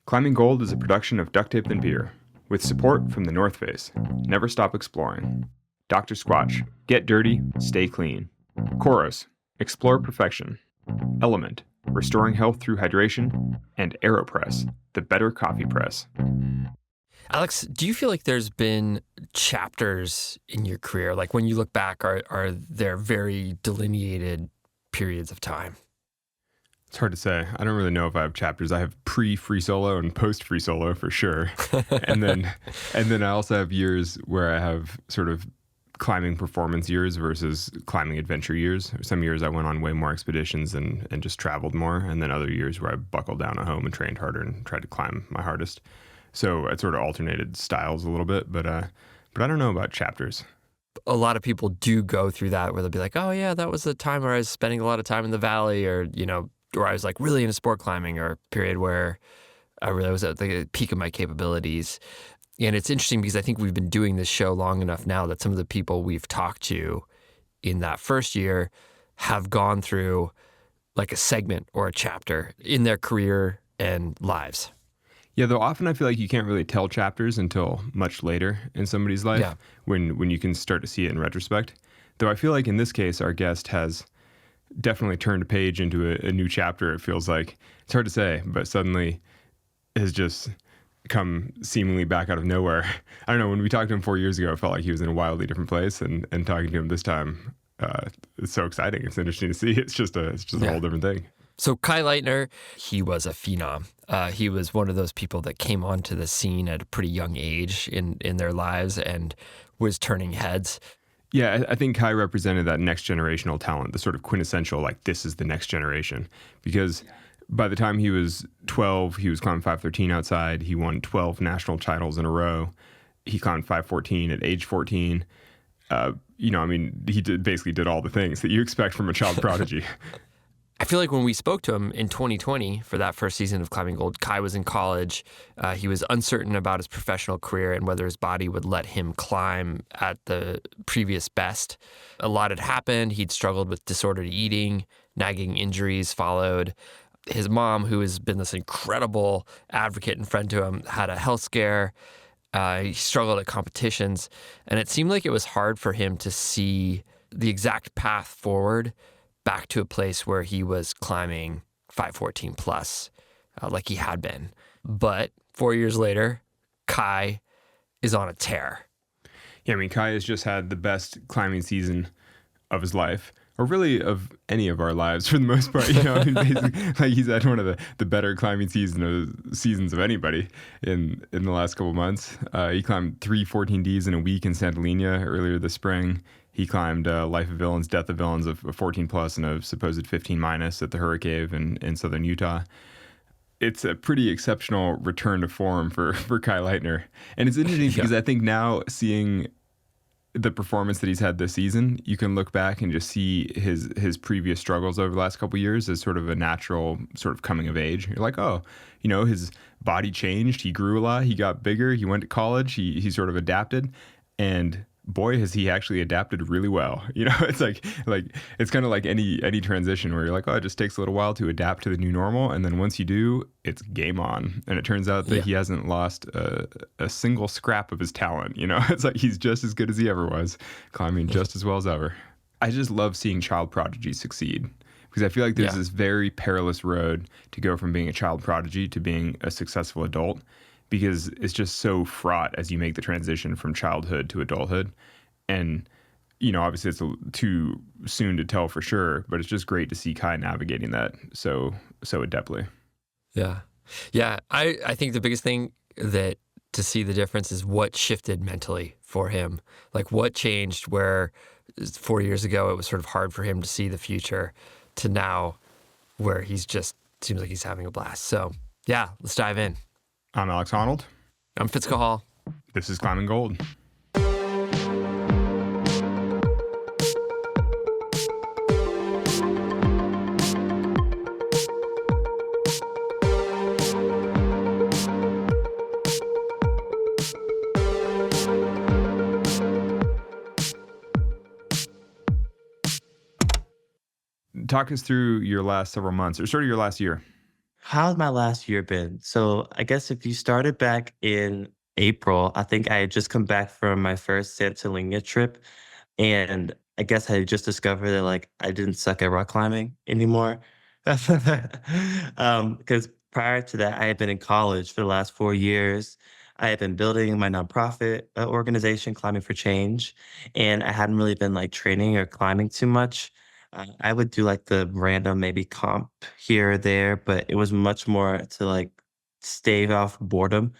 Climbing Gold is a production of Duct Tape and Beer, with support from the North Face. Never stop exploring. Dr. Squatch, get dirty, stay clean. Chorus, explore perfection. Element, restoring health through hydration. And AeroPress, the better coffee press. Alex, do you feel like there's been chapters in your career? Like when you look back, are there very delineated periods of time? It's hard to say. I don't really know if I have chapters. I have pre-free solo and post-free solo for sure. and then I also have years where I have sort of climbing performance years versus climbing adventure years. Some years I went on way more expeditions and just traveled more. And then other years where I buckled down at home and trained harder and tried to climb my hardest. So it sort of alternated styles a little bit, but I don't know about chapters. A lot of people do go through that where they'll be like, oh yeah, that was the time where I was spending a lot of time in the valley, or, or I was like really into sport climbing, or a period where I really was at the peak of my capabilities. And it's interesting because I think we've been doing this show long enough now that some of the people we've talked to in that first year have gone through like a segment or a chapter in their career and lives. Yeah, though often I feel like you can't really tell chapters until much later in somebody's life when you can start to see it in retrospect. Though I feel like in this case, our guest has definitely turned a page into a new chapter. It feels like, it's hard to say, but suddenly has just come seemingly back out of nowhere. I don't know, when we talked to him 4 years ago, it felt like he was in a wildly different place, and talking to him this time, it's so exciting. It's interesting to see. It's just a whole different thing. So Kai Lightner, he was a phenom. He was one of those people that came onto the scene at a pretty young age in their lives and was turning heads. Yeah, I think Kai represented that next generational talent, the sort of quintessential, like, this is the next generation. Because by the time he was 12, he was climbing 513 outside. He won 12 national titles in a row. He climbed 514 at age 14. He basically did all the things that you expect from a child prodigy. I feel like when we spoke to him in 2020 for that first season of Climbing Gold, Kai was in college. He was uncertain about his professional career and whether his body would let him climb at the previous best. A lot had happened. He'd struggled with disordered eating, nagging injuries followed. His mom, who has been this incredible advocate and friend to him, had a health scare. He struggled at competitions. And it seemed like it was hard for him to see the exact path forward back to a place where he was climbing 514 plus, like he had been. But 4 years later, Kai is on a tear. Yeah, Kai has just had the best climbing season of his life, or really of any of our lives for the most part. Basically, like, he's had one of the better climbing seasons of anybody in the last couple of months. He climbed 3 14Ds in a week in Santa Lina earlier this spring. He climbed Life of Villains, Death of Villains of 14 plus and a supposed 15 minus at the Hurricane in southern Utah. It's a pretty exceptional return to form for Kai Lightner. And it's interesting because I think now, seeing the performance that he's had this season, you can look back and just see his previous struggles over the last couple of years as sort of a natural sort of coming of age. You're like, his body changed. He grew a lot. He got bigger. He went to college. He sort of adapted. And boy, has he actually adapted really well. It's like it's kind of like any transition where you're like, it just takes a little while to adapt to the new normal. And then once you do, it's game on. And it turns out that he hasn't lost a single scrap of his talent. It's like he's just as good as he ever was, climbing just as well as ever. I just love seeing child prodigies succeed, because I feel like there's this very perilous road to go from being a child prodigy to being a successful adult, because it's just so fraught as you make the transition from childhood to adulthood. And, obviously it's too soon to tell for sure, but it's just great to see Kai navigating that so adeptly. Yeah. Yeah. I think the biggest thing that to see the difference is what shifted mentally for him. Like, what changed where 4 years ago it was sort of hard for him to see the future, to now where he's just seems like he's having a blast. So yeah, let's dive in. I'm Alex Honnold. I'm Fitzco Hall. This is Climbing Gold. Talk us through your last several months, or sort of your last year. how's my last year been? So I guess if you started back in April, I think I had just come back from my first Santorini trip, and I guess I just discovered that like I didn't suck at rock climbing anymore. Because prior to that, I had been in college for the last 4 years. I had been building my nonprofit organization, Climbing for Change, and I hadn't really been like training or climbing too much. I would do like the random maybe comp here or there, but it was much more to like stave off boredom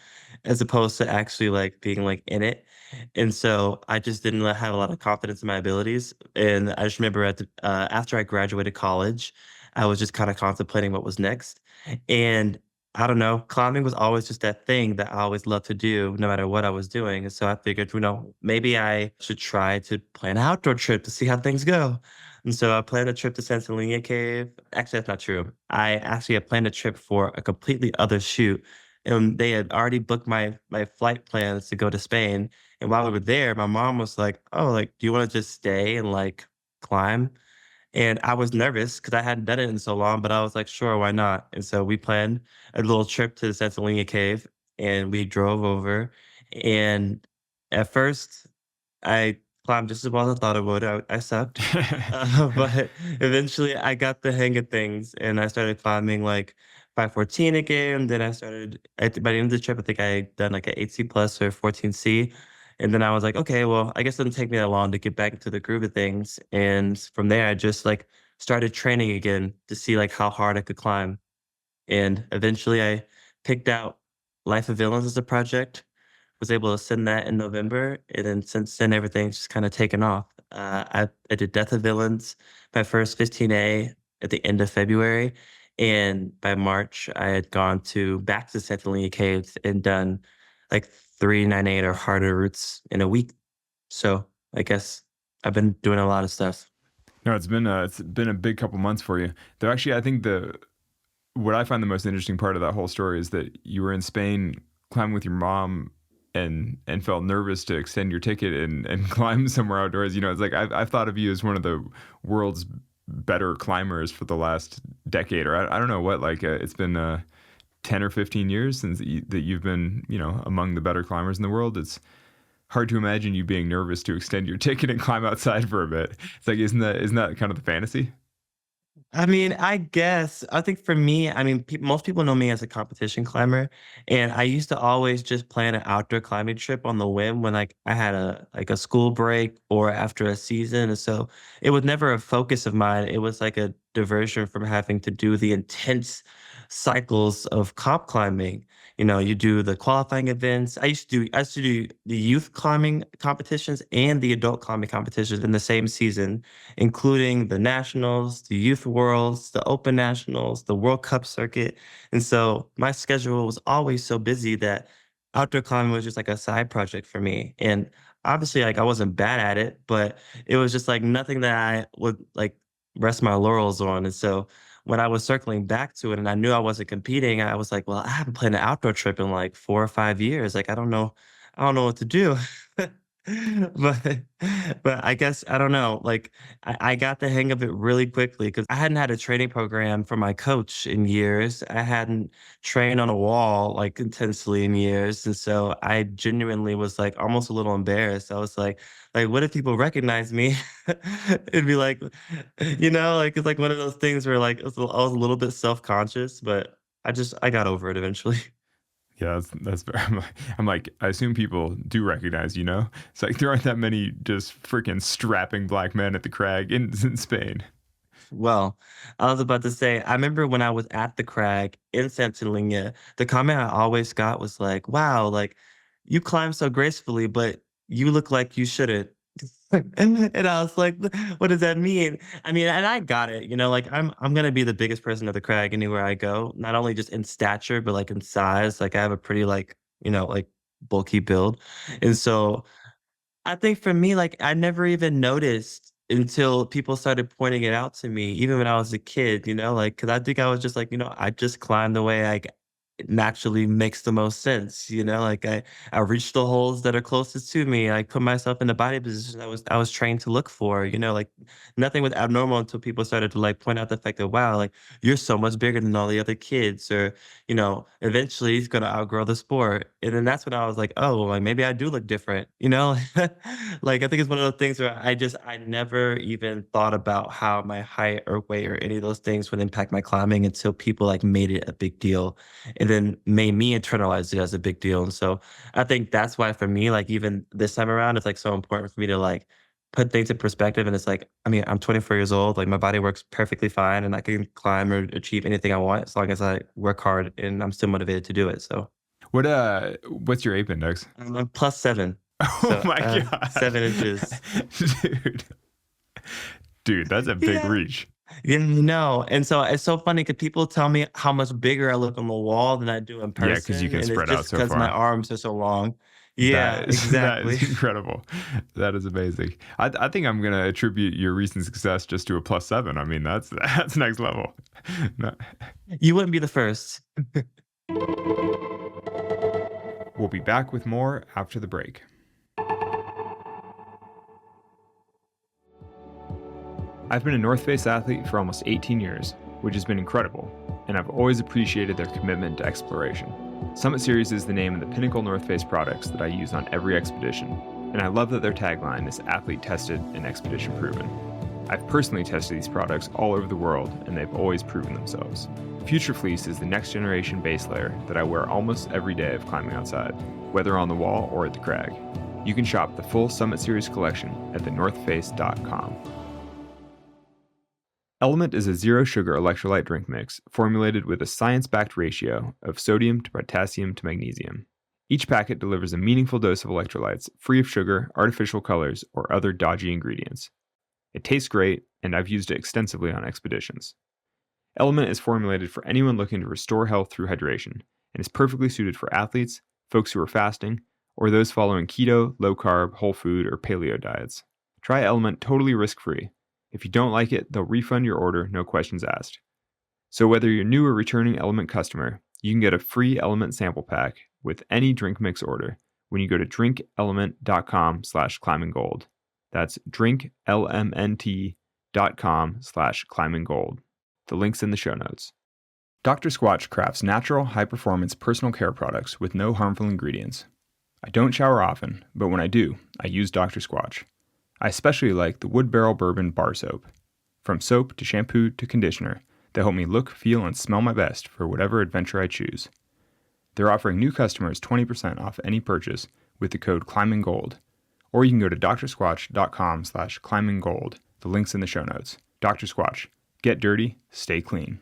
as opposed to actually like being like in it. And so I just didn't have a lot of confidence in my abilities. And I just remember after I graduated college, I was just kind of contemplating what was next. And I don't know, climbing was always just that thing that I always loved to do, no matter what I was doing. And so I figured, maybe I should try to plan an outdoor trip to see how things go. And so I planned a trip to Santorini Cave. Actually, that's not true. I actually had planned a trip for a completely other shoot. And they had already booked my flight plans to go to Spain. And while we were there, my mom was like, "Oh, like, do you want to just stay and like climb?" And I was nervous because I hadn't done it in so long, but I was like, "Sure, why not?" And so we planned a little trip to the Santorini Cave, and we drove over. And at first, I climbed just as well as I thought I would. I sucked, but eventually I got the hang of things, and I started climbing like 514 again. Then I started by the end of the trip, I think I had done like an 8C plus or 14C. And then I was like, okay, well, I guess it didn't take me that long to get back into the groove of things. And from there, I just like started training again to see like how hard I could climb. And eventually I picked out Life of Villains as a project, was able to send that in November, and then since then, everything's just kinda taken off. I did Death of Villains, my first 15A at the end of February, and by March, I had gone back to Santorini Caves and done, like, 3 9/8 or harder routes in a week. So, I guess I've been doing a lot of stuff. No, it's been a big couple months for you. Though actually, I think the what I find the most interesting part of that whole story is that you were in Spain climbing with your mom and felt nervous to extend your ticket and climb somewhere outdoors. It's like I've thought of you as one of the world's better climbers for the last decade, or I don't know what. Like it's been 10 or 15 years since that you've been among the better climbers in the world. It's hard to imagine you being nervous to extend your ticket and climb outside for a bit. It's like isn't that kind of the fantasy? I mean, I guess I think for me, I mean, most people know me as a competition climber, and I used to always just plan an outdoor climbing trip on the whim when like I had a school break or after a season, and so it was never a focus of mine. It was like a diversion from having to do the intense cycles of comp climbing. You do the qualifying events. I used to do the youth climbing competitions and the adult climbing competitions in the same season, including the nationals, the youth worlds, the open nationals, the World Cup circuit. And so my schedule was always so busy that outdoor climbing was just like a side project for me. And obviously, like I wasn't bad at it, but it was just like nothing that I would like rest my laurels on. And so when I was circling back to it and I knew I wasn't competing, I was like, well, I haven't planned an outdoor trip in like 4 or 5 years. Like I don't know what to do. But but I guess I don't know. Like I got the hang of it really quickly because I hadn't had a training program from my coach in years. I hadn't trained on a wall like intensely in years. And so I genuinely was like almost a little embarrassed. I was like, what if people recognize me? It'd be like, like it's like one of those things where like I was a little bit self-conscious, but I got over it eventually. Yeah, that's fair. I'm like, I assume people do recognize, It's like there aren't that many just freaking strapping black men at the crag in Spain. Well, I was about to say, I remember when I was at the crag in Santorini, the comment I always got was like, "Wow, like you climb so gracefully, but you look like you shouldn't." And I was like, "What does that mean?" I mean, and I got it, like I'm gonna be the biggest person at the crag anywhere I go, not only just in stature, but like in size. Like I have a pretty like bulky build, and so I think for me, like, I never even noticed until people started pointing it out to me, even when I was a kid, like, because I think I was just like, I just climbed the way it naturally makes the most sense, like I reach the holes that are closest to me. I put myself in the body position I was trained to look for, like nothing was abnormal until people started to like point out the fact that wow, like you're so much bigger than all the other kids, or eventually he's gonna outgrow the sport. And then that's when I was like, oh, like maybe I do look different, like I think it's one of those things where I never even thought about how my height or weight or any of those things would impact my climbing until people like made it a big deal and then made me internalize it as a big deal. And so I think that's why for me, like even this time around, it's like so important for me to like put things in perspective. And it's like, I mean, I'm 24 years old, like my body works perfectly fine and I can climb or achieve anything I want as long as I work hard and I'm still motivated to do it. So What's your ape index? I'm plus 7. Oh So my I have god. 7 inches. Dude. Dude, that's a big Yeah. reach. Yeah, no, and so it's so funny because people tell me how much bigger I look on the wall than I do in Yeah, because you person, can and it's spread out just so because my far. arms are so long. That Yeah, is that exactly. is incredible. That is amazing. I think I'm gonna attribute your recent success just to a plus seven. I mean, that's next level. No- You wouldn't be the first. We'll be back with more after the break. I've been a North Face athlete for almost 18 years, which has been incredible, and I've always appreciated their commitment to exploration. Summit Series is the name of the pinnacle North Face products that I use on every expedition, and I love that their tagline is athlete tested and expedition proven. I've personally tested these products all over the world, and they've always proven themselves. Future Fleece is the next generation base layer that I wear almost every day of climbing outside, whether on the wall or at the crag. You can shop the full Summit Series collection at thenorthface.com. Element is a zero-sugar electrolyte drink mix formulated with a science-backed ratio of sodium to potassium to magnesium. Each packet delivers a meaningful dose of electrolytes, free of sugar, artificial colors, or other dodgy ingredients. It tastes great, and I've used it extensively on expeditions. Element is formulated for anyone looking to restore health through hydration, and is perfectly suited for athletes, folks who are fasting, or those following keto, low-carb, whole food, or paleo diets. Try Element totally risk-free. If you don't like it, they'll refund your order, no questions asked. So whether you're new or returning Element customer, you can get a free Element sample pack with any drink mix order when you go to drinkelement.com/climbinggold. That's drinklmnt.com/climbinggold. The link's in the show notes. Dr. Squatch crafts natural, high-performance personal care products with no harmful ingredients. I don't shower often, but when I do, I use Dr. Squatch. I especially like the Wood Barrel Bourbon Bar Soap. From soap to shampoo to conditioner, they help me look, feel, and smell my best for whatever adventure I choose. They're offering new customers 20% off any purchase with the code ClimbingGold. Or you can go to drsquatch.com/climbinggold. The link's in the show notes. Dr. Squatch. Get dirty, stay clean.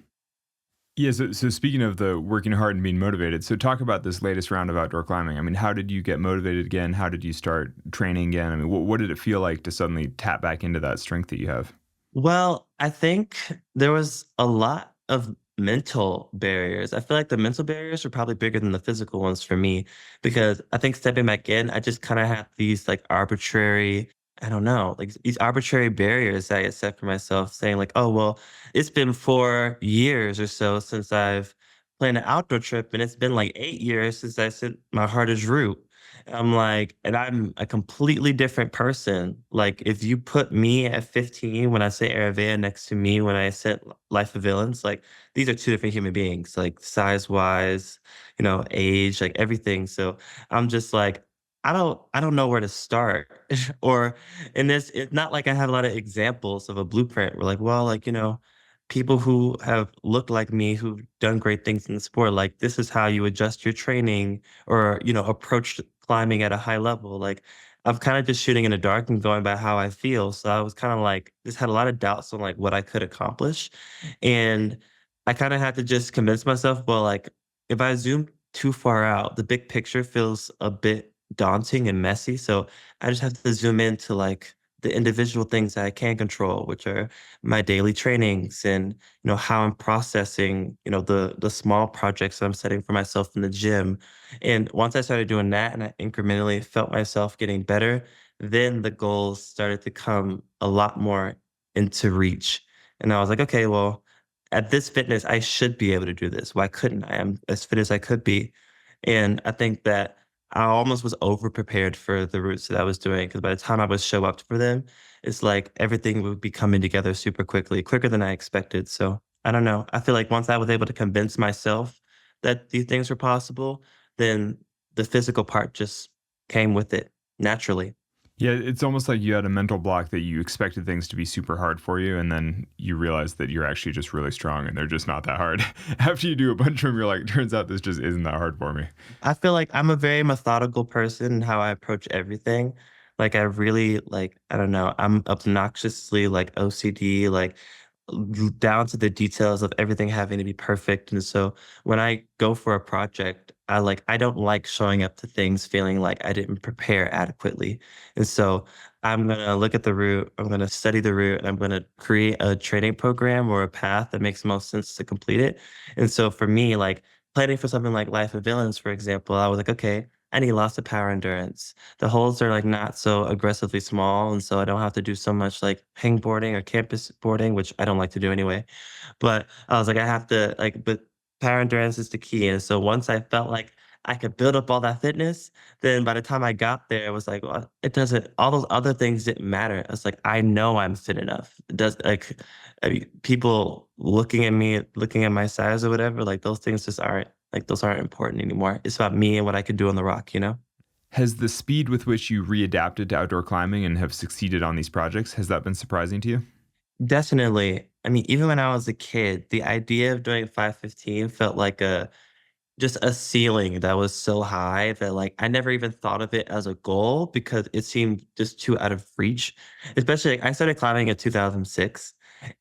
Yeah, so speaking of the working hard and being motivated, so talk about this latest round of outdoor climbing. I mean, how did you get motivated again? How did you start training again? I mean, what did it feel like to suddenly tap back into that strength that you have? Well, I think there was a lot of mental barriers. I feel like the mental barriers were probably bigger than the physical ones for me because I think stepping back in, I just kind of had these like arbitrary, I don't know, like these arbitrary barriers that I had set for myself, saying like, oh, well, it's been 4 years or so since I've planned an outdoor trip, and it's been like 8 years since I sent my hardest route. I'm like, and I'm a completely different person. Like, if you put me at 15 when I say Aravea next to me when I said Life of Villains, like these are two different human beings, like size wise, age, like everything. So I'm just like, I don't know where to start. Or in this, it's not like I have a lot of examples of a blueprint. We're like, well, like, people who have looked like me who've done great things in the sport, like this is how you adjust your training or approach climbing at a high level. Like I'm kind of just shooting in the dark and going by how I feel. So I was kind of like just had a lot of doubts on like what I could accomplish. And I kind of had to just convince myself, well, like if I zoom too far out, the big picture feels a bit daunting and messy. So I just have to zoom into like the individual things that I can control, which are my daily trainings and how I'm processing the small projects that I'm setting for myself in the gym. And once I started doing that and I incrementally felt myself getting better, then the goals started to come a lot more into reach. And I was like, okay, well, at this fitness, I should be able to do this. Why couldn't I? I'm as fit as I could be. And I think that I almost was over prepared for the routes that I was doing because by the time I would show up for them, it's like everything would be coming together super quickly, quicker than I expected. So I don't know. I feel like once I was able to convince myself that these things were possible, then the physical part just came with it naturally. Yeah, it's almost like you had a mental block that you expected things to be super hard for you, and then you realize that you're actually just really strong and they're just not that hard. After you do a bunch of them, you're like, turns out this just isn't that hard for me. I feel like I'm a very methodical person in how I approach everything. Like I really like, I don't know, I'm obnoxiously like OCD, like down to the details of everything having to be perfect. And so when I go for a project, I don't like showing up to things feeling like I didn't prepare adequately. And so I'm gonna look at the route, I'm gonna study the route, and I'm gonna create a training program or a path that makes most sense to complete it. And so for me, like planning for something like Life of Villains, for example, I was like, okay, I need lots of power endurance. The holes are like not so aggressively small, and so I don't have to do so much like hangboarding or campus boarding, which I don't like to do anyway. But I was like, I have to like, but power endurance is the key. And so once I felt like I could build up all that fitness, then by the time I got there, it was like, well, it doesn't, all those other things didn't matter. I was like, I know I'm fit enough. It does like, I mean, people looking at me, looking at my size or whatever, like those things just aren't, like those aren't important anymore. It's about me and what I could do on the rock, you know? Has the speed with which you readapted to outdoor climbing and have succeeded on these projects, has that been surprising to you? Definitely. I mean, even when I was a kid, the idea of doing 5:15 felt like a just a ceiling that was so high that, like, I never even thought of it as a goal because it seemed just too out of reach. Especially, like, I started climbing in 2006,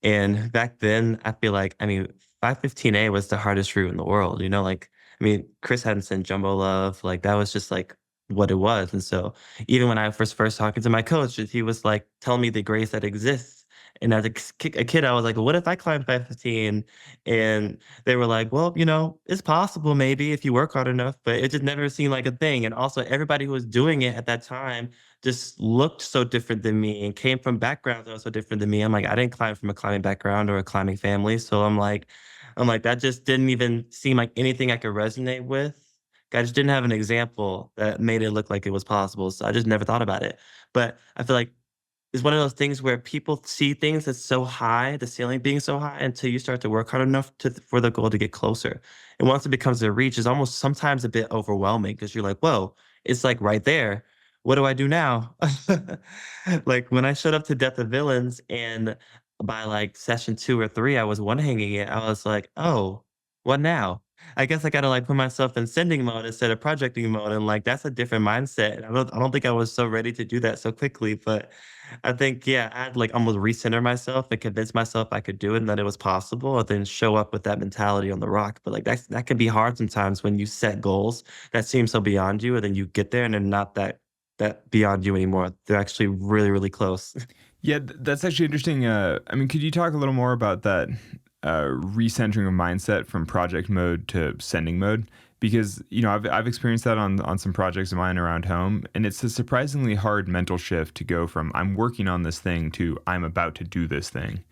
and back then, I feel like, I mean, 515A was the hardest route in the world, you know, like, I mean, Chris hadn't sent Jumbo Love, like, that was just, like, what it was, and so, even when I was first talking to my coach, he was, like, telling me the grace that exists, and as a kid, I was like, "What if I climbed 515?" And they were like, "Well, you know, it's possible maybe if you work hard enough," but it just never seemed like a thing, and also everybody who was doing it at that time just looked so different than me and came from backgrounds that were so different than me. I'm like, I didn't climb from a climbing background or a climbing family, so I'm like, that just didn't even seem like anything I could resonate with. I just didn't have an example that made it look like it was possible, so I just never thought about it. But I feel like it's one of those things where people see things that's so high, the ceiling being so high, until you start to work hard enough for the goal to get closer. And once it becomes a reach, it's almost sometimes a bit overwhelming because you're like, whoa, it's like right there. What do I do now? Like when I showed up to Death of Villains and by like session 2 or 3, I was one hanging it. I was like, oh, what now? I guess I gotta like put myself in sending mode instead of projecting mode. And like that's a different mindset. I don't think I was so ready to do that so quickly, but I think, yeah, I had to, like, almost recenter myself and convince myself I could do it and that it was possible, and then show up with that mentality on the rock. But, like, that can be hard sometimes when you set goals that seem so beyond you, and then you get there and they're not that beyond you anymore. They're actually really, really close. Yeah, that's actually interesting. I mean, could you talk a little more about that recentering of mindset from project mode to sending mode? Because I've experienced that on some projects of mine around home, and it's a surprisingly hard mental shift to go from I'm working on this thing to I'm about to do this thing.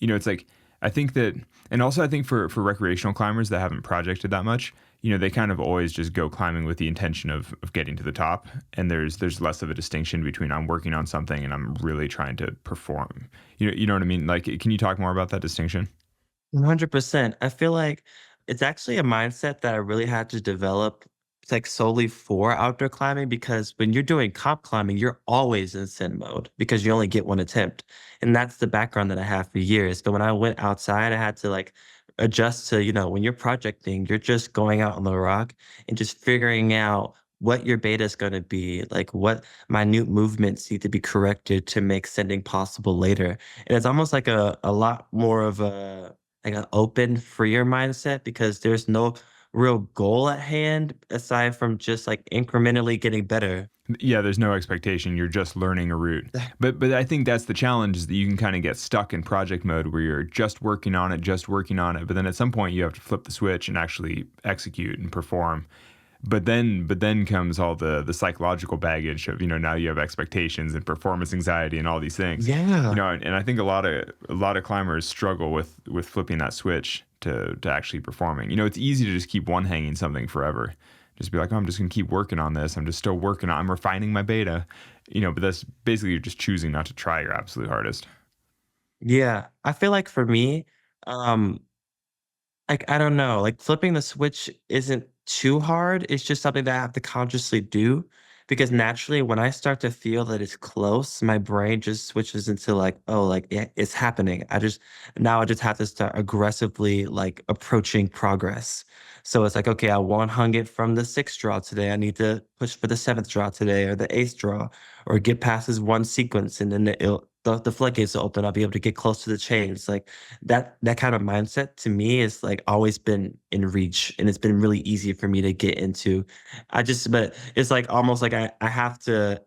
It's like I think that, and also I think for recreational climbers that haven't projected that much, they kind of always just go climbing with the intention of getting to the top, and there's less of a distinction between I'm working on something and I'm really trying to perform. You know what I mean? Like, can you talk more about that distinction? 100%. I feel like it's actually a mindset that I really had to develop, like solely for outdoor climbing because when you're doing comp climbing, you're always in sin mode because you only get one attempt. And that's the background that I have for years. But when I went outside, I had to like adjust to, when you're projecting, you're just going out on the rock and just figuring out what your beta is going to be, like what minute movements need to be corrected to make sending possible later. And it's almost like a lot more of a like an open, freer mindset because there's no real goal at hand aside from just like incrementally getting better. Yeah, there's no expectation. You're just learning a route. But I think that's the challenge is that you can kind of get stuck in project mode where you're just working on it, just working on it. But then at some point you have to flip the switch and actually execute and perform. But then comes all the psychological baggage of, now you have expectations and performance anxiety and all these things. Yeah. And I think a lot of climbers struggle with flipping that switch to actually performing. It's easy to just keep one hanging something forever. Just be like, oh, I'm just gonna keep working on this. I'm just still working on. I'm refining my beta. But that's basically you're just choosing not to try your absolute hardest. Yeah. I feel like for me, um, like, I don't know, like, flipping the switch isn't too hard, it's just something that I have to consciously do, because naturally, when I start to feel that it's close, my brain just switches into, like, "Oh, like, it's happening." I just have to start aggressively, like, approaching progress. So it's like, "Okay, I one-hung it from the 6th draw today, I need to push for the 7th draw today, or the 8th draw, or get past this one sequence, and then the floodgates will open, I'll be able to get close to the chains." Like, that kind of mindset to me is, like, always been in reach, and it's been really easy for me to get into. But it's, like, almost like I have to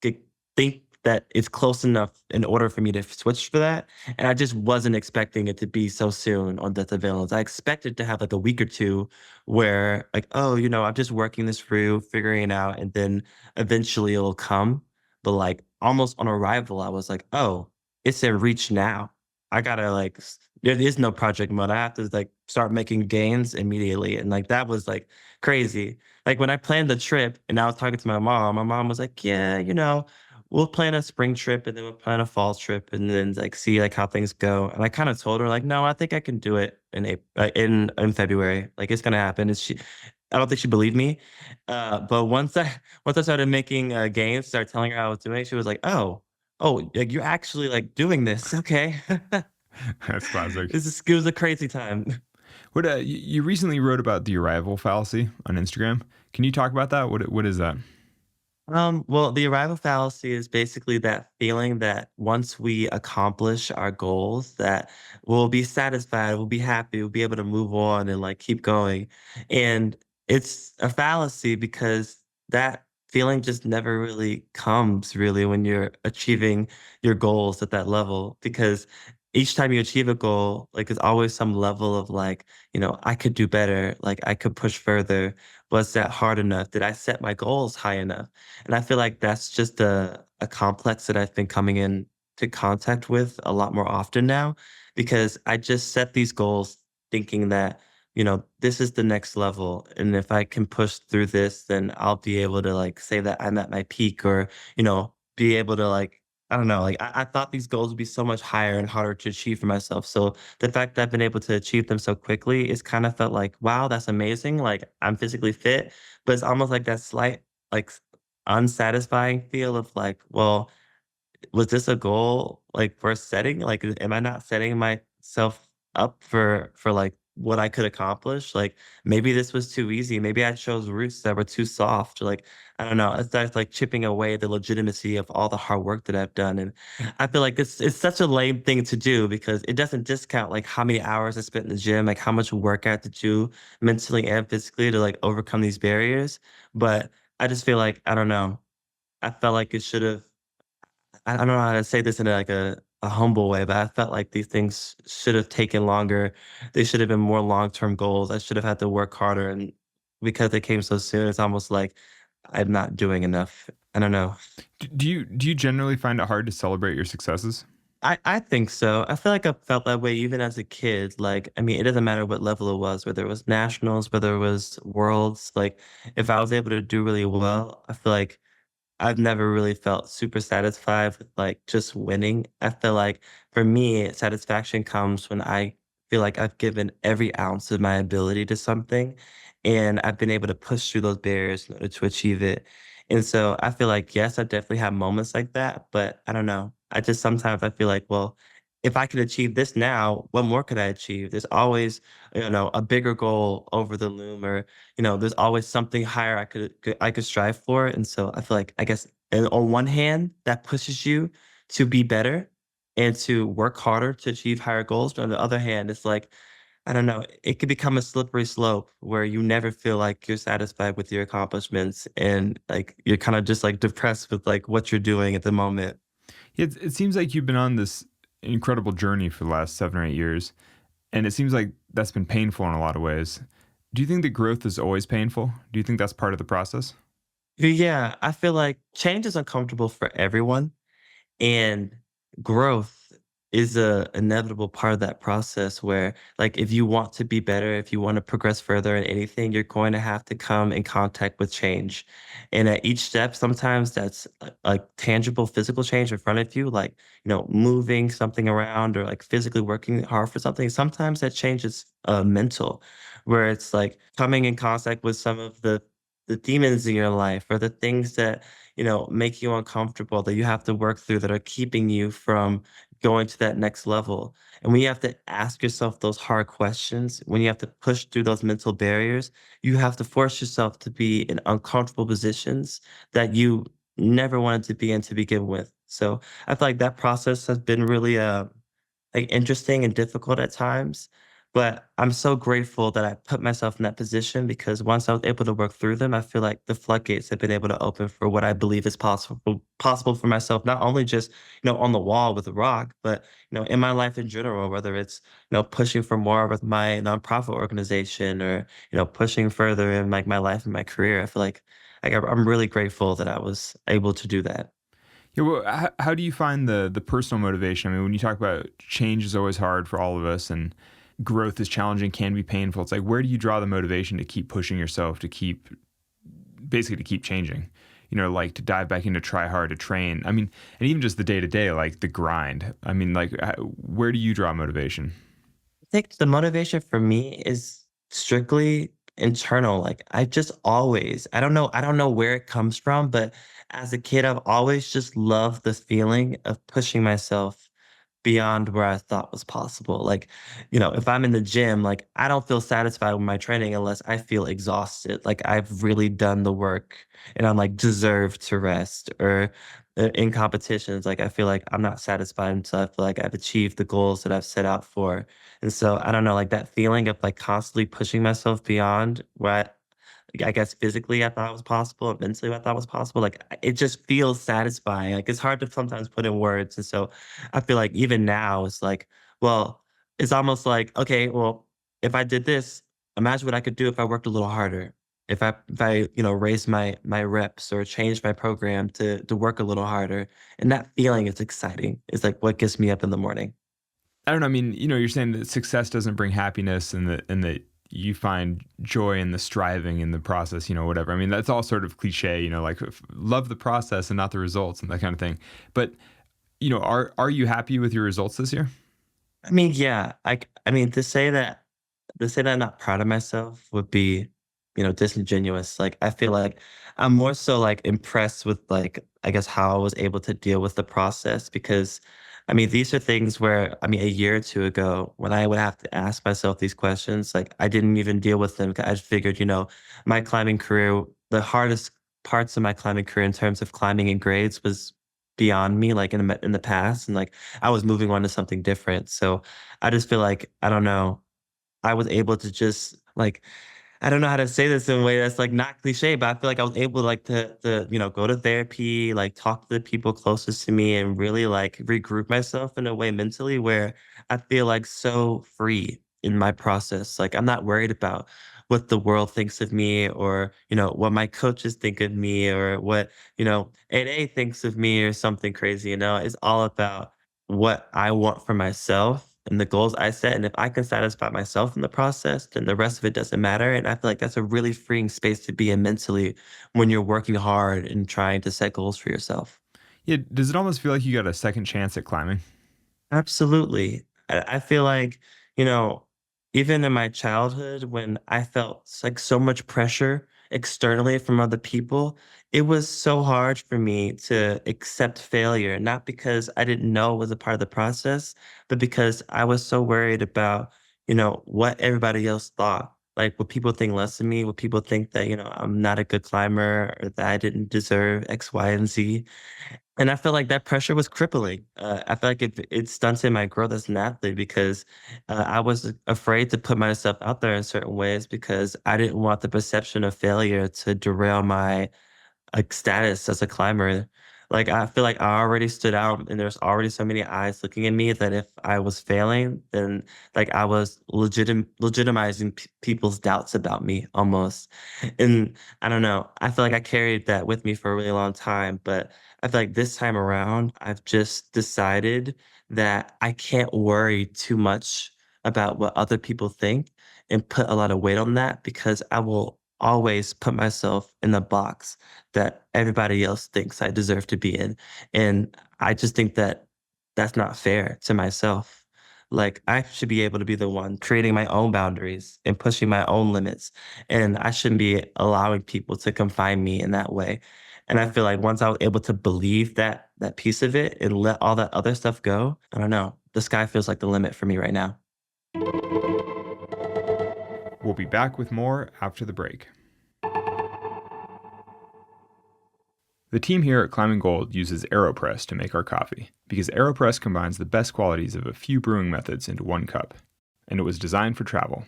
g think that it's close enough in order for me to switch for that, and I just wasn't expecting it to be so soon on Death of Valence. I expected to have, like, a week or 2 where, like, "Oh, I'm just working this through, figuring it out, and then eventually it'll come." But, like, almost on arrival, I was like, "Oh, it's in reach now." I gotta there is no project mode. I have to like start making gains immediately. And like that was like crazy. Like when I planned the trip and I was talking to my mom was like, yeah, we'll plan a spring trip and then we'll plan a fall trip and then like see like how things go. And I kind of told her like, no, I think I can do it in in February. Like it's gonna happen. I don't think she believed me. But once I started making gains, started telling her how I was doing, she was like, oh, like you're actually like doing this. Okay. That's classic. It was a crazy time. What you recently wrote about the arrival fallacy on Instagram. Can you talk about that? What is that? Well, the arrival fallacy is basically that feeling that once we accomplish our goals, that we'll be satisfied, we'll be happy, we'll be able to move on and like keep going. And it's a fallacy because that feeling just never really comes really when you're achieving your goals at that level. Because each time you achieve a goal, like there's always some level of like, I could do better, like I could push further. Was that hard enough? Did I set my goals high enough? And I feel like that's just a complex that I've been coming in to contact with a lot more often now because I just set these goals thinking that, this is the next level. And if I can push through this, then I'll be able to like say that I'm at my peak or, be able to like, I don't know, like I thought these goals would be so much higher and harder to achieve for myself. So the fact that I've been able to achieve them so quickly, it's kind of felt like, wow, that's amazing. Like I'm physically fit, but it's almost like that slight like unsatisfying feel of like, well, was this a goal like worth setting? Like, am I not setting myself up for like what I could accomplish? Like, maybe this was too easy. Maybe I chose routes that were too soft. Like, I don't know. It starts like chipping away the legitimacy of all the hard work that I've done. And I feel like it's such a lame thing to do because it doesn't discount like how many hours I spent in the gym, like how much work I had to do mentally and physically to like overcome these barriers. But I just feel like, I don't know. I felt like it should have I don't know how to say this in like a humble way, but I felt like these things should have taken longer. They should have been more long-term goals. I should have had to work harder, and because they came so soon, it's almost like I'm not doing enough. I don't know. Do you generally find it hard to celebrate your successes? I think so. I feel like I felt that way even as a kid. Like, I mean, it doesn't matter what level it was, whether it was nationals, whether it was worlds. Like, if I was able to do really well, I feel like I've never really felt super satisfied with like just winning. I feel like for me, satisfaction comes when I feel like I've given every ounce of my ability to something and I've been able to push through those barriers in order to achieve it. And so I feel like, yes, I definitely have moments like that, but I don't know. I just sometimes I feel like, well, if I could achieve this now, what more could I achieve? There's always, a bigger goal over the loom or there's always something higher I could strive for. And so I feel like I guess on one hand, that pushes you to be better and to work harder to achieve higher goals. But on the other hand, it's like, I don't know, it could become a slippery slope where you never feel like you're satisfied with your accomplishments and like you're kind of just like depressed with like what you're doing at the moment. It seems like you've been on this incredible journey for the last 7 or 8 years, and it seems like that's been painful in a lot of ways. Do you think that growth is always painful? Do you think that's part of the process? Yeah, I feel like change is uncomfortable for everyone. And growth is a inevitable part of that process where, like, if you want to be better, if you want to progress further in anything, you're going to have to come in contact with change. And at each step, sometimes that's like tangible physical change in front of you, like, moving something around or like physically working hard for something. Sometimes that change is mental, where it's like coming in contact with some of the demons in your life or the things that make you uncomfortable that you have to work through that are keeping you from going to that next level. And when you have to ask yourself those hard questions, when you have to push through those mental barriers, you have to force yourself to be in uncomfortable positions that you never wanted to be in to begin with. So I feel like that process has been really like interesting and difficult at times. But I'm so grateful that I put myself in that position because once I was able to work through them, I feel like the floodgates have been able to open for what I believe is possible for myself, not only just, on the wall with a rock, but in my life in general, whether it's, pushing for more with my nonprofit organization or, pushing further in like my life and my career. I feel like I'm really grateful that I was able to do that. Yeah, well, how do you find the personal motivation? I mean, when you talk about change is always hard for all of us, and growth is challenging, can be painful. It's like, where do you draw the motivation to keep pushing yourself, to keep basically to keep changing? Like to dive back into try hard, to train. I mean, and even just the day to day, like the grind. I mean, like, where do you draw motivation? I think the motivation for me is strictly internal. Like I don't know where it comes from, but as a kid, I've always just loved the feeling of pushing myself beyond where I thought was possible. Like, if I'm in the gym, like I don't feel satisfied with my training unless I feel exhausted. Like I've really done the work and I'm like deserve to rest or in competitions, like I feel like I'm not satisfied until I feel like I've achieved the goals that I've set out for. And so I don't know, like that feeling of like constantly pushing myself beyond what I guess physically I thought was possible and mentally I thought was possible. Like it just feels satisfying. Like it's hard to sometimes put in words. And so I feel like even now it's like, well, it's almost like, okay, well, if I did this, imagine what I could do if I worked a little harder. If I raised my reps or changed my program to work a little harder. And that feeling is exciting. It's like what gets me up in the morning. I don't know. I mean, you're saying that success doesn't bring happiness, and that you find joy in the striving in the process, whatever. I mean, that's all sort of cliche, like love the process and not the results and that kind of thing. But, are you happy with your results this year? I mean, yeah, I mean to say that I'm not proud of myself would be, disingenuous. Like I feel like I'm more so like impressed with like I guess how I was able to deal with the process because I mean these are things where I mean a year or two ago when I would have to ask myself these questions, like I didn't even deal with them. 'Cause I just figured, my climbing career, the hardest parts of my climbing career in terms of climbing and grades was beyond me, like in the past, and like I was moving on to something different. So I just feel like I don't know. I was able to just like I don't know how to say this in a way that's like not cliche, but I feel like I was able like to go to therapy, like talk to the people closest to me and really like regroup myself in a way mentally where I feel like so free in my process. Like I'm not worried about what the world thinks of me or, what my coaches think of me or what, 8A thinks of me or something crazy, It's all about what I want for myself and the goals I set. And if I can satisfy myself in the process, then the rest of it doesn't matter. And I feel like that's a really freeing space to be in mentally when you're working hard and trying to set goals for yourself. Yeah. Does it almost feel like you got a second chance at climbing? Absolutely. I feel like, you know, even in my childhood, when I felt like so much pressure externally from other people, it was so hard for me to accept failure, not because I didn't know it was a part of the process, but because I was so worried about, what everybody else thought. Like, would people think less of me? Would people think that, I'm not a good climber or that I didn't deserve X, Y, and Z? And I feel like that pressure was crippling. I feel like it stunted my growth as an athlete because I was afraid to put myself out there in certain ways because I didn't want the perception of failure to derail my like status as a climber. Like, I feel like I already stood out and there's already so many eyes looking at me that if I was failing, then like I was legitimizing people's doubts about me almost. And I don't know. I feel like I carried that with me for a really long time, but I feel like this time around, I've just decided that I can't worry too much about what other people think and put a lot of weight on that because I will always put myself in the box that everybody else thinks I deserve to be in. And I just think that that's not fair to myself. Like, I should be able to be the one creating my own boundaries and pushing my own limits. And I shouldn't be allowing people to confine me in that way. And I feel like once I was able to believe that piece of it and let all that other stuff go, I don't know. The sky feels like the limit for me right now. We'll be back with more after the break. The team here at Climbing Gold uses AeroPress to make our coffee because AeroPress combines the best qualities of a few brewing methods into one cup, and it was designed for travel.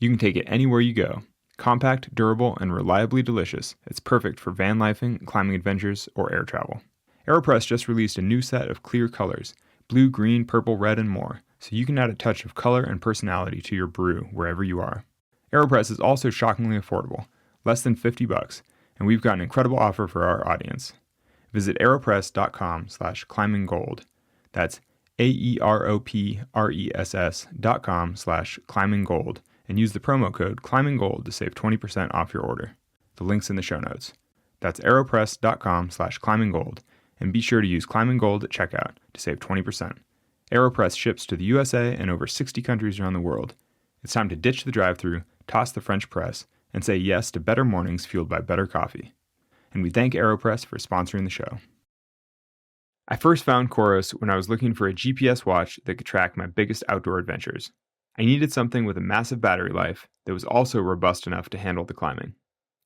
You can take it anywhere you go. Compact, durable, and reliably delicious, it's perfect for van lifing, climbing adventures, or air travel. AeroPress just released a new set of clear colors, blue, green, purple, red, and more, so you can add a touch of color and personality to your brew wherever you are. AeroPress is also shockingly affordable, less than $50, and we've got an incredible offer for our audience. Visit aeropress.com/climbinggold. That's AEROPRESS.com/climbinggold and use the promo code climbinggold to save 20% off your order. The link's in the show notes. That's aeropress.com/climbinggold and be sure to use Climbing Gold at checkout to save 20%. AeroPress ships to the USA and over 60 countries around the world. It's time to ditch the drive-thru, toss the French press, and say yes to better mornings fueled by better coffee. And we thank AeroPress for sponsoring the show. I first found Coros when I was looking for a GPS watch that could track my biggest outdoor adventures. I needed something with a massive battery life that was also robust enough to handle the climbing.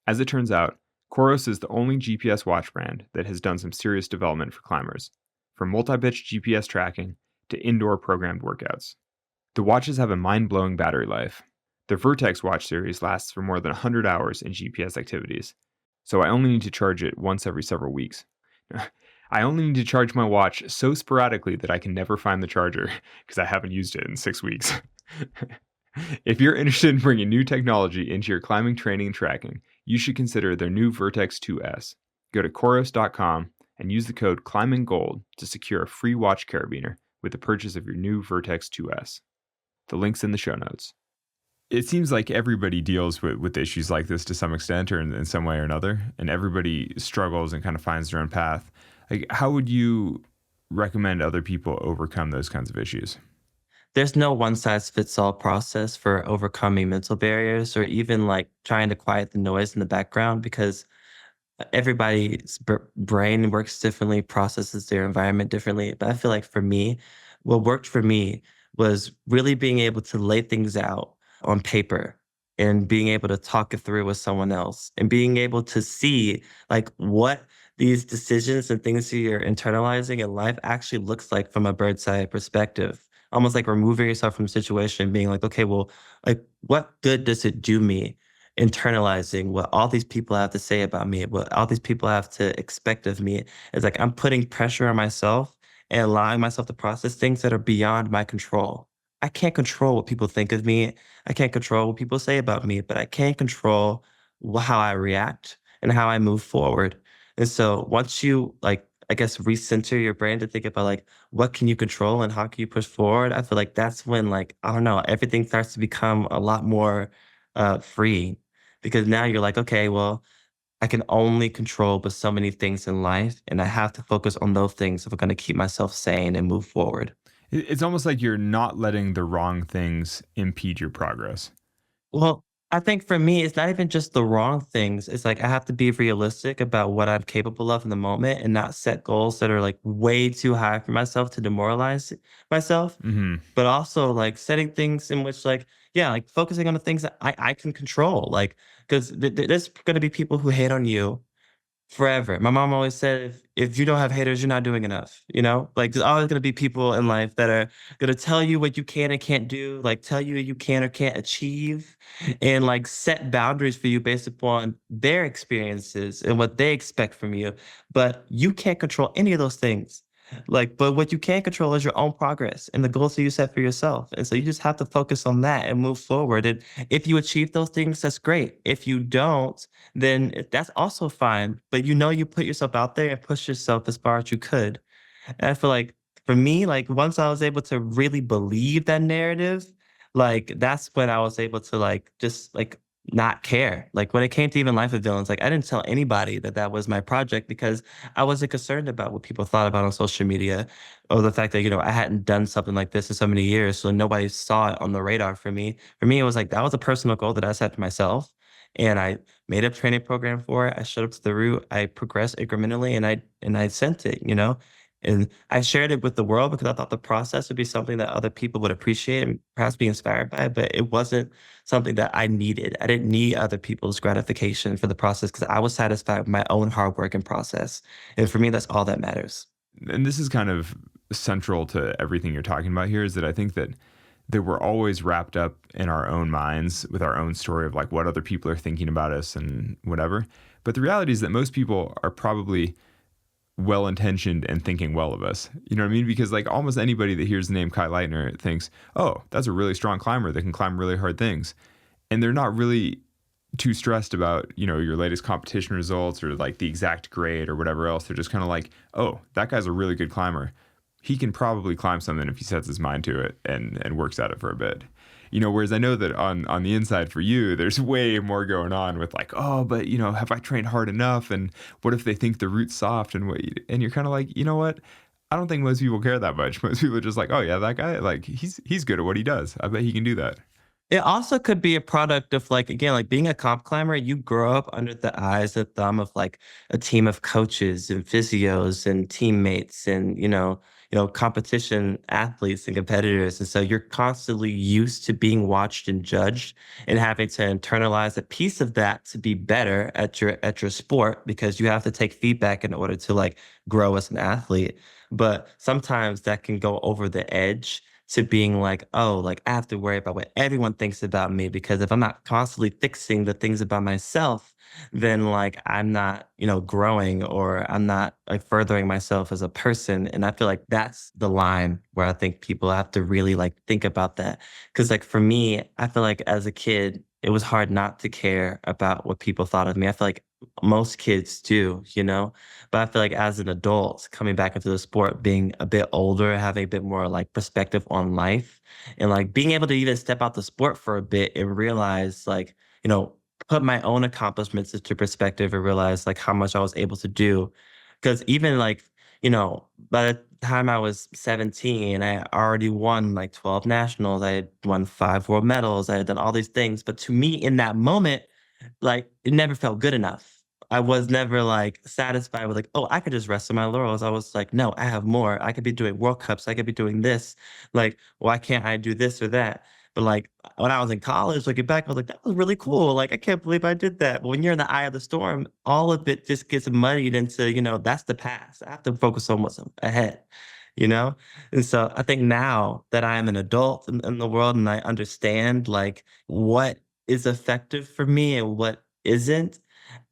As it turns out, Coros is the only GPS watch brand that has done some serious development for climbers, from multi-pitch GPS tracking to indoor programmed workouts. The watches have a mind-blowing battery life. The Vertex watch series lasts for more than 100 hours in GPS activities, so I only need to charge it once every several weeks. I only need to charge my watch so sporadically that I can never find the charger because I haven't used it in 6 weeks. If you're interested in bringing new technology into your climbing training and tracking, you should consider their new Vertex 2S. Go to Coros.com and use the code ClimbingGold to secure a free watch carabiner with the purchase of your new Vertex 2S. The link's in the show notes. It seems like everybody deals with issues like this to some extent or in some way or another, and everybody struggles and kind of finds their own path. Like, how would you recommend other people overcome those kinds of issues? There's no one size fits all process for overcoming mental barriers or even like trying to quiet the noise in the background because everybody's brain works differently, processes their environment differently. But I feel like for me, what worked for me was really being able to lay things out on paper and being able to talk it through with someone else and being able to see like what these decisions and things that you're internalizing in life actually looks like from a bird's eye perspective. Almost like removing yourself from the situation and being like, okay, well, like what good does it do me internalizing what all these people have to say about me, what all these people have to expect of me. It's like I'm putting pressure on myself and allowing myself to process things that are beyond my control. I can't control what people think of me. I can't control what people say about me, but I can control how I react and how I move forward. And so once you like, I guess, recenter your brain to think about like, what can you control and how can you push forward? I feel like that's when like, I don't know, everything starts to become a lot more free because now you're like, okay, well, I can only control but so many things in life, and I have to focus on those things if I'm going to keep myself sane and move forward. It's almost like you're not letting the wrong things impede your progress. Well, I think for me, it's not even just the wrong things. It's like I have to be realistic about what I'm capable of in the moment and not set goals that are like way too high for myself to demoralize myself. Mm-hmm. But also like setting things in which like, yeah, like focusing on the things that I can control. Like, because there's going to be people who hate on you forever. My mom always said, if you don't have haters, you're not doing enough. You know, like there's always going to be people in life that are going to tell you what you can and can't do, like tell you you can or can't achieve, and like set boundaries for you based upon their experiences and what they expect from you. But you can't control any of those things. Like, but what you can control is your own progress and the goals that you set for yourself. And so you just have to focus on that and move forward. And if you achieve those things, that's great. If you don't, then that's also fine. But you know, you put yourself out there and push yourself as far as you could. And I feel like for me, like once I was able to really believe that narrative, like that's when I was able to like just like not care. Like when it came to even Life of Villains, like I didn't tell anybody that that was my project because I wasn't concerned about what people thought about on social media or the fact that, you know, I hadn't done something like this in so many years. So nobody saw it on the radar for me. For me, it was like that was a personal goal that I set to myself. And I made a training program for it. I showed up to the route. I progressed incrementally and I sent it, you know. And I shared it with the world because I thought the process would be something that other people would appreciate and perhaps be inspired by, but it wasn't something that I needed. I didn't need other people's gratification for the process because I was satisfied with my own hard work and process. And for me, that's all that matters. And this is kind of central to everything you're talking about here, is that I think that we're always wrapped up in our own minds with our own story of like what other people are thinking about us and whatever. But the reality is that most people are probably well intentioned and thinking well of us. You know what I mean? Because like almost anybody that hears the name Kai Lightner thinks, oh, that's a really strong climber that can climb really hard things. And they're not really too stressed about, you know, your latest competition results or like the exact grade or whatever else. They're just kind of like, oh, that guy's a really good climber. He can probably climb something if he sets his mind to it and works at it for a bit. You know, whereas I know that on the inside for you, there's way more going on with like, oh, but you know, have I trained hard enough? And what if they think the route's soft? And you're kind of like, you know what? I don't think most people care that much. Most people are just like, oh yeah, that guy, like he's good at what he does. I bet he can do that. It also could be a product of like again, like being a comp climber, you grow up under the eyes and thumb of like a team of coaches and physios and teammates and competition athletes and competitors. And so you're constantly used to being watched and judged and having to internalize a piece of that to be better at your sport because you have to take feedback in order to like grow as an athlete. But sometimes that can go over the edge to being like, oh, like I have to worry about what everyone thinks about me because if I'm not constantly fixing the things about myself, then like I'm not, growing or I'm not like furthering myself as a person. And I feel like that's the line where I think people have to really like think about that. Cause like for me, I feel like as a kid, it was hard not to care about what people thought of me. I feel like most kids do, but I feel like as an adult coming back into the sport, being a bit older, having a bit more like perspective on life and like being able to even step out the sport for a bit and realize like, put my own accomplishments into perspective and realize like how much I was able to do. Cause even like, by the time I was 17, I already won like 12 nationals. I had won 5 world medals. I had done all these things. But to me in that moment, like, it never felt good enough. I was never, like, satisfied with, like, "Oh, I could just rest on my laurels." I was like, "No, I have more. I could be doing World Cups. I could be doing this. Like, why can't I do this or that?" But, like, when I was in college, looking back, I was like, "That was really cool. Like, I can't believe I did that." But when you're in the eye of the storm, all of it just gets muddied into, that's the past. I have to focus on what's ahead, you know? And so I think now that I am an adult in the world and I understand, like, what is effective for me and what isn't,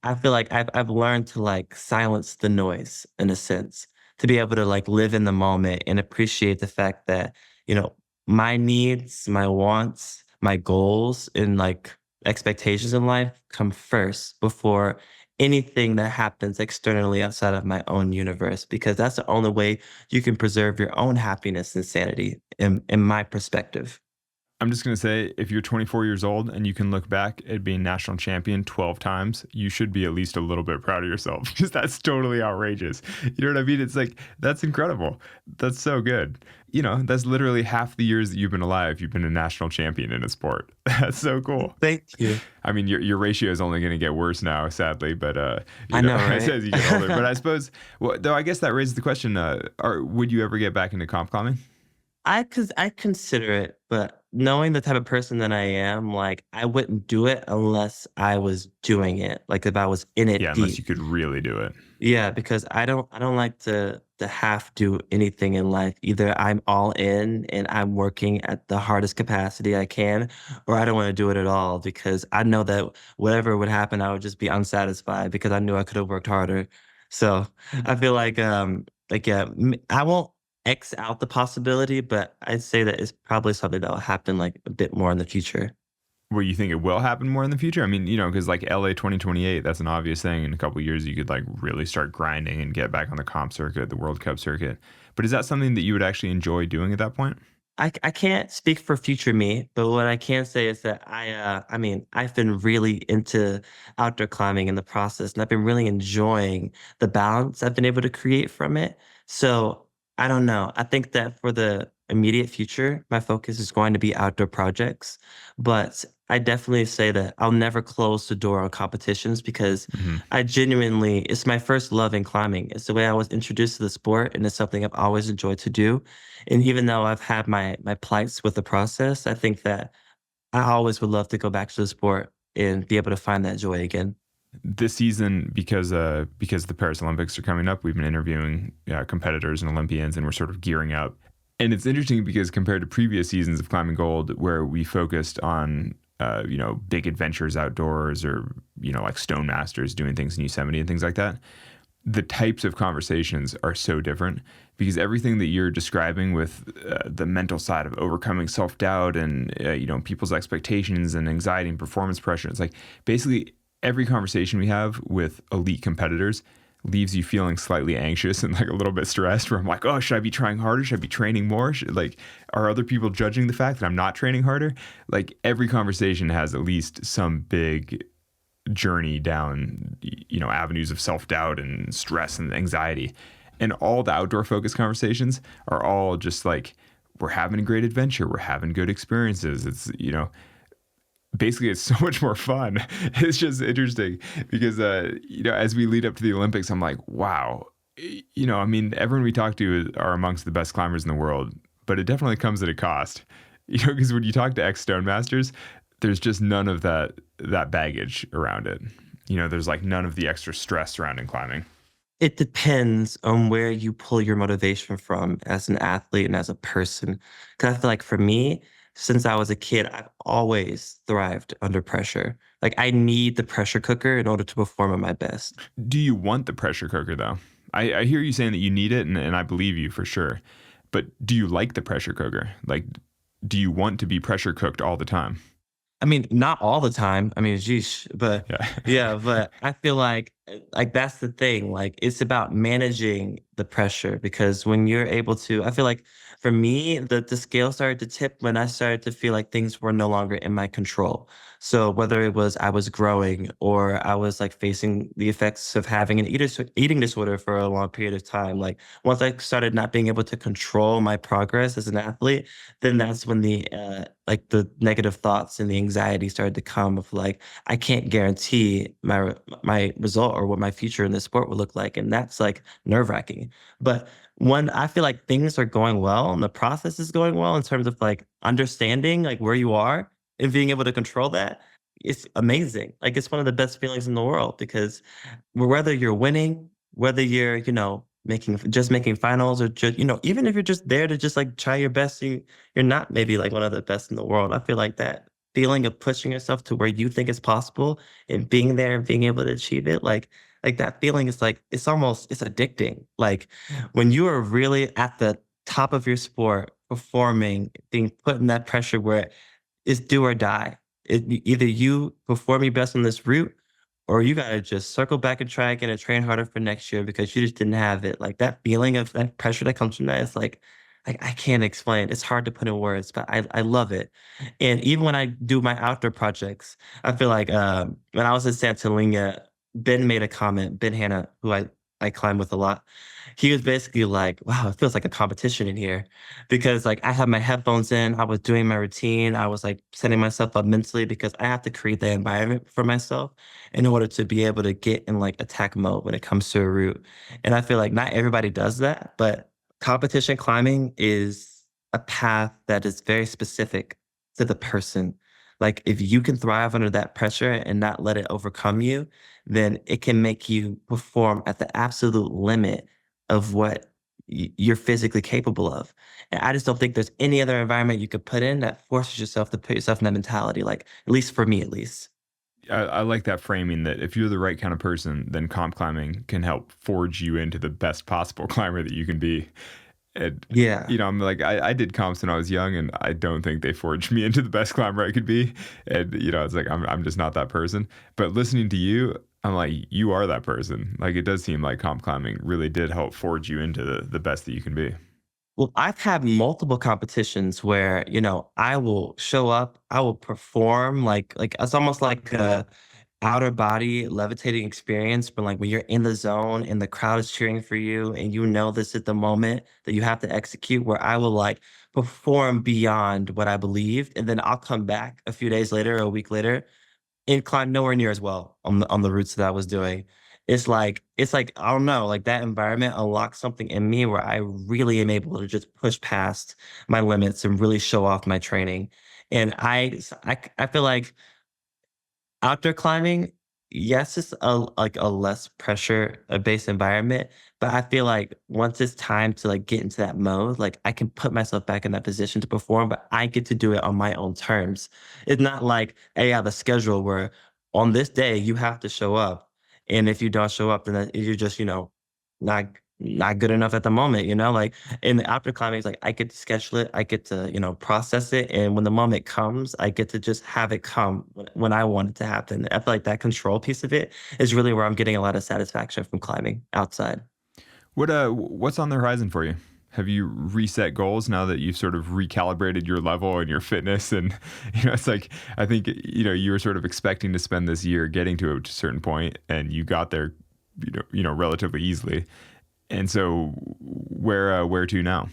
I feel like I've learned to like silence the noise in a sense, to be able to like live in the moment and appreciate the fact that, you know, my needs, my wants, my goals and like expectations in life come first before anything that happens externally outside of my own universe, because that's the only way you can preserve your own happiness and sanity in my perspective. I'm just going to say, if you're 24 years old and you can look back at being national champion 12 times, you should be at least a little bit proud of yourself because that's totally outrageous. You know what I mean? It's like, that's incredible. That's so good. You know, that's literally half the years that you've been alive. You've been a national champion in a sport. That's so cool. Thank you. I mean, your ratio is only going to get worse now, sadly, but, I know, right? as you get older. But I suppose, well, though, I guess that raises the question, would you ever get back into comp climbing? I consider it, but knowing the type of person that I am, like, I wouldn't do it unless I was doing it, like, if I was in it Yeah, unless deep. you could really do it. Yeah, because I don't like to have to do anything in life. Either I'm all in and I'm working at the hardest capacity I can, or I don't wanna do it at all because I know that whatever would happen, I would just be unsatisfied because I knew I could have worked harder. So, I feel like, yeah, I won't X out the possibility, but I'd say that it's probably something that'll happen, like, a bit more in the future. Where you think it will happen more in the future? I mean, because like LA 2028, that's an obvious thing. In a couple of years, you could like really start grinding and get back on the comp circuit, the World Cup circuit. But is that something that you would actually enjoy doing at that point? I can't speak for future me, but what I can say is that I mean, I've been really into outdoor climbing in the process, and I've been really enjoying the balance I've been able to create from it. So, I don't know. I think that for the immediate future, my focus is going to be outdoor projects, but I definitely say that I'll never close the door on competitions because Hmm. I genuinely it's my first love in climbing. It's the way I was introduced to the sport, and it's something I've always enjoyed to do. And even though I've had my plights with the process, I think that I always would love to go back to the sport and be able to find that joy again. This season, because the Paris Olympics are coming up, we've been interviewing competitors and Olympians, and we're sort of gearing up. And it's interesting because compared to previous seasons of Climbing Gold, where we focused on big adventures outdoors, or like Stone Masters doing things in Yosemite and things like that, the types of conversations are so different because everything that you're describing with the mental side of overcoming self-doubt and people's expectations and anxiety and performance pressure, it's like basically every conversation we have with elite competitors leaves you feeling slightly anxious and like a little bit stressed, where I'm like, oh, should I be trying harder? Should I be training more? Are other people judging the fact that I'm not training harder? Like every conversation has at least some big journey down avenues of self-doubt and stress and anxiety, and all the outdoor focused conversations are all just like, we're having a great adventure, we're having good experiences. It's basically it's so much more fun. It's just interesting because as we lead up to the Olympics, I'm like, wow, I mean, everyone we talk to are amongst the best climbers in the world, but it definitely comes at a cost. Because when you talk to ex Stone Masters, there's just none of that baggage around it. There's like none of the extra stress surrounding climbing. It depends on where you pull your motivation from as an athlete and as a person. Because I feel like for me, since I was a kid, I've always thrived under pressure. Like I need the pressure cooker in order to perform at my best. Do you want the pressure cooker though? I hear you saying that you need it, and I believe you for sure. But do you like the pressure cooker? Like, do you want to be pressure cooked all the time? I mean, not all the time. I mean, geez, but Yeah. yeah, but I feel like that's the thing. Like it's about managing the pressure because when you're able to, I feel like for me, the scale started to tip when I started to feel like things were no longer in my control. So whether it was I was growing or I was like facing the effects of having an eating disorder for a long period of time, like once I started not being able to control my progress as an athlete, then that's when the negative thoughts and the anxiety started to come of like, I can't guarantee my result or what my future in this sport will look like. And that's like nerve-wracking. But when I feel like things are going well and the process is going well in terms of like understanding like where you are and being able to control that, it's amazing. Like it's one of the best feelings in the world because whether you're winning, whether you're, making finals or just, even if you're just there to just like try your best, you're not maybe like one of the best in the world. I feel like that feeling of pushing yourself to where you think it's possible and being there and being able to achieve it, like that feeling is like it's addicting. Like when you are really at the top of your sport, performing, being put in that pressure where it's do or die. Either you perform your best on this route or you gotta just circle back and try again and train harder for next year because you just didn't have it. Like that feeling of that pressure that comes from that is like I can't explain. It's hard to put in words, but I love it. And even when I do my outdoor projects, I feel like when I was in Santolinga, Ben made a comment. Ben Hanna, who I climb with a lot, he was basically like, "Wow, it feels like a competition in here," because like I had my headphones in, I was doing my routine, I was like setting myself up mentally because I have to create the environment for myself in order to be able to get in like attack mode when it comes to a route. And I feel like not everybody does that, but competition climbing is a path that is very specific. to the person. Like if you can thrive under that pressure and not let it overcome you, then it can make you perform at the absolute limit of what you're physically capable of. And I just don't think there's any other environment you could put in that forces yourself to put yourself in that mentality. Like at least for me, at least. I like that framing that if you're the right kind of person, then comp climbing can help forge you into the best possible climber that you can be. And, Yeah. I'm like, I did comps when I was young, and I don't think they forged me into the best climber I could be. And, it's like, I'm just not that person. But listening to you, I'm like, you are that person. Like, it does seem like comp climbing really did help forge you into the best that you can be. Well, I've had multiple competitions where, I will show up, I will perform like it's almost like a outer body levitating experience, but like when you're in the zone and the crowd is cheering for you and this is the moment that you have to execute where I will like perform beyond what I believed. And then I'll come back a few days later or a week later and climb nowhere near as well on the routes that I was doing. It's like I don't know, like that environment unlocks something in me where I really am able to just push past my limits and really show off my training. And I feel like outdoor climbing, yes, it's a less pressure based environment, but I feel like once it's time to like get into that mode, like I can put myself back in that position to perform, but I get to do it on my own terms. It's not like, hey, I have a schedule where on this day you have to show up, and if you don't show up, then you're just not not good enough at the moment. Like in the outdoor climbing, it's like I get to schedule it, I get to process it, and when the moment comes, I get to just have it come when I want it to happen. I feel like that control piece of it is really where I'm getting a lot of satisfaction from climbing outside. What's on the horizon for you? Have you reset goals now that you've sort of recalibrated your level and your fitness? And it's like I think you were sort of expecting to spend this year getting to a certain point, and you got there, relatively easily. And so, where to now?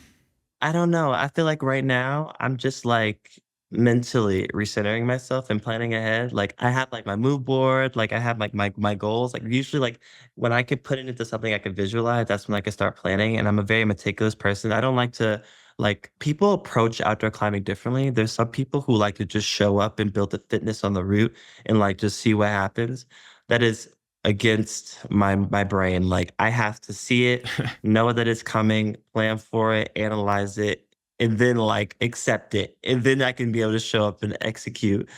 I don't know. I feel like right now I'm just like mentally recentering myself and planning ahead. Like I have like my mood board, like I have like my goals. Like usually like when I could put it into something I could visualize, that's when I can start planning. And I'm a very meticulous person. I don't like to like people approach outdoor climbing differently. There's some people who like to just show up and build the fitness on the route and like just see what happens. That is against my brain. Like I have to see it, know that it's coming, plan for it, analyze it, and then like accept it. And then I can be able to show up and execute.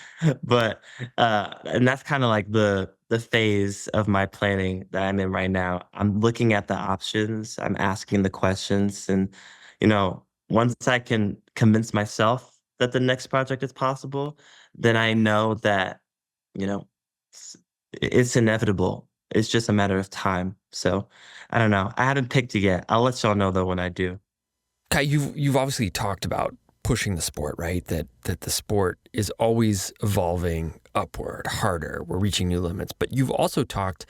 But and that's kind of like the phase of my planning that I'm in right now. I'm looking at the options, I'm asking the questions, and once I can convince myself that the next project is possible, then I know that, you know, s- it's inevitable. It's just a matter of time. So I don't know. I haven't picked it yet. I'll let y'all know though when I do. Kai, you've obviously talked about pushing the sport, right? That the sport is always evolving upward, harder. We're reaching new limits. But you've also talked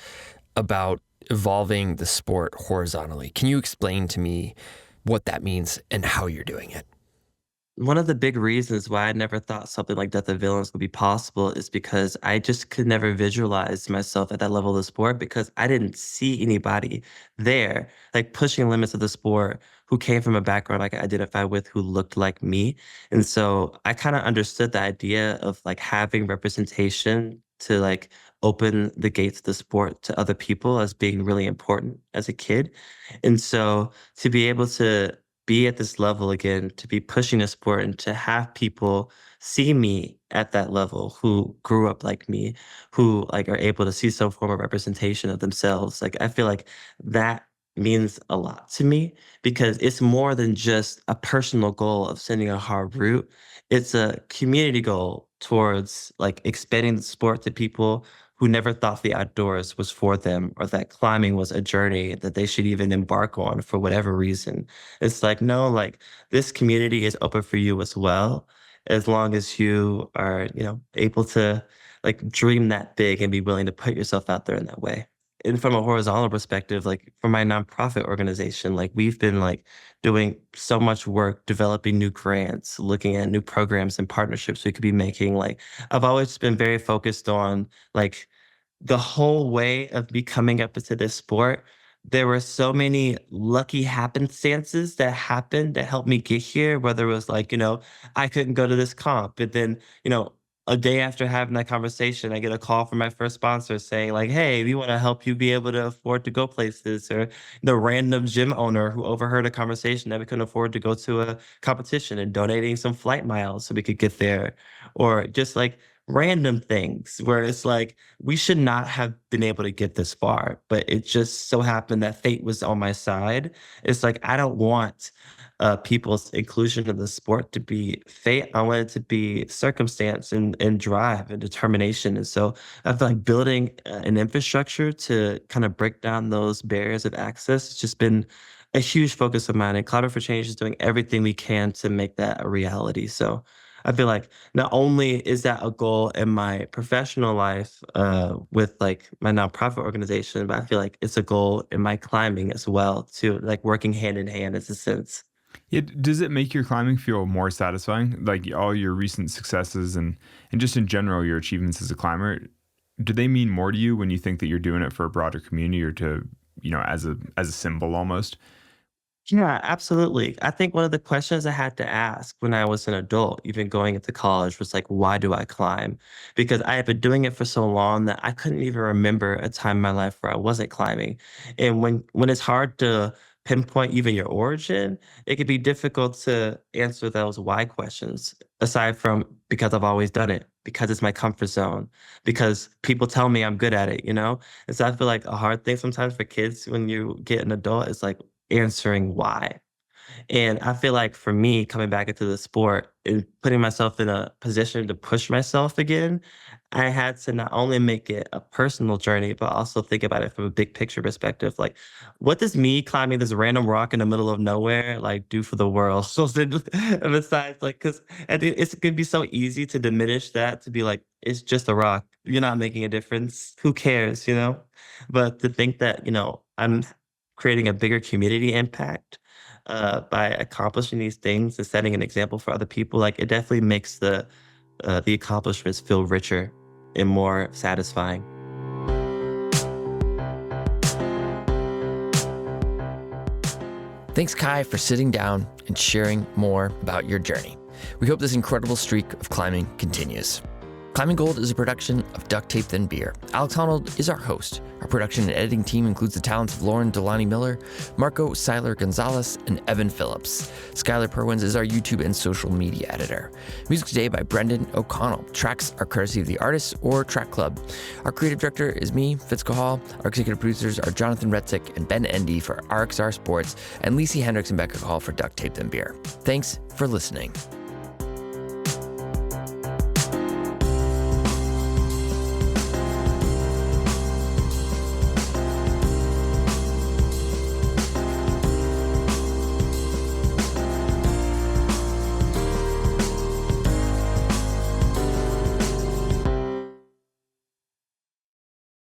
about evolving the sport horizontally. Can you explain to me what that means and how you're doing it? One of the big reasons why I never thought something like Death of Villains would be possible is because I just could never visualize myself at that level of the sport because I didn't see anybody there, like pushing limits of the sport who came from a background like I identify with who looked like me. And so I kind of understood the idea of like having representation to like open the gates of the sport to other people as being really important as a kid. And so to be able to be at this level again, to be pushing a sport and to have people see me at that level who grew up like me, who like are able to see some form of representation of themselves. Like I feel like that means a lot to me because it's more than just a personal goal of sending a hard route. It's a community goal towards like expanding the sport to people who never thought the outdoors was for them or that climbing was a journey that they should even embark on for whatever reason. It's like, no, like this community is open for you as well, as long as you are, able to like dream that big and be willing to put yourself out there in that way. And from a horizontal perspective, like for my nonprofit organization, like we've been like doing so much work developing new grants, looking at new programs and partnerships we could be making. Like I've always been very focused on like the whole way of me coming up into this sport, there were so many lucky happenstances that happened that helped me get here, whether it was like, I couldn't go to this comp, but then, a day after having that conversation, I get a call from my first sponsor saying like, "Hey, we want to help you be able to afford to go places," or the random gym owner who overheard a conversation that we couldn't afford to go to a competition and donating some flight miles so we could get there, or just like random things where it's like we should not have been able to get this far, but it just so happened that fate was on my side. It's like I don't want people's inclusion in the sport to be fate. I want it to be circumstance and drive and determination. And so I feel like building an infrastructure to kind of break down those barriers of access has just been a huge focus of mine. And Cloud for Change is doing everything we can to make that a reality. So I feel like not only is that a goal in my professional life with like my nonprofit organization, but I feel like it's a goal in my climbing as well, too, like working hand in hand in a sense. Does it make your climbing feel more satisfying? Like all your recent successes and just in general your achievements as a climber, do they mean more to you when you think that you're doing it for a broader community or to, as a symbol almost? Yeah, absolutely. I think one of the questions I had to ask when I was an adult, even going into college, was like, why do I climb? Because I had been doing it for so long that I couldn't even remember a time in my life where I wasn't climbing. And when it's hard to pinpoint even your origin, it can be difficult to answer those why questions, aside from because I've always done it, because it's my comfort zone, because people tell me I'm good at it. And so I feel like a hard thing sometimes for kids when you get an adult is like answering why. And I feel like for me, coming back into the sport and putting myself in a position to push myself again, I had to not only make it a personal journey, but also think about it from a big picture perspective. Like, what does me climbing this random rock in the middle of nowhere like do for the world? So then, besides, like, because it's gonna be so easy to diminish that to be like, it's just a rock. You're not making a difference. Who cares? But to think that I'm creating a bigger community impact by accomplishing these things and setting an example for other people, like it definitely makes the accomplishments feel richer and more satisfying. Thanks, Kai, for sitting down and sharing more about your journey. We hope this incredible streak of climbing continues. Climbing Gold is a production of Duct Tape Then Beer. Alex Honnold is our host. Our production and editing team includes the talents of Lauren Delani Miller, Marco Seiler Gonzalez, and Evan Phillips. Skylar Perwins is our YouTube and social media editor. Music today by Brendan O'Connell. Tracks are courtesy of the artists or Track Club. Our creative director is me, Fitz Cahal. Our executive producers are Jonathan Retzik and Ben Endy for RXR Sports, and Lisi Hendricks and Becca Call for Duct Tape Then Beer. Thanks for listening.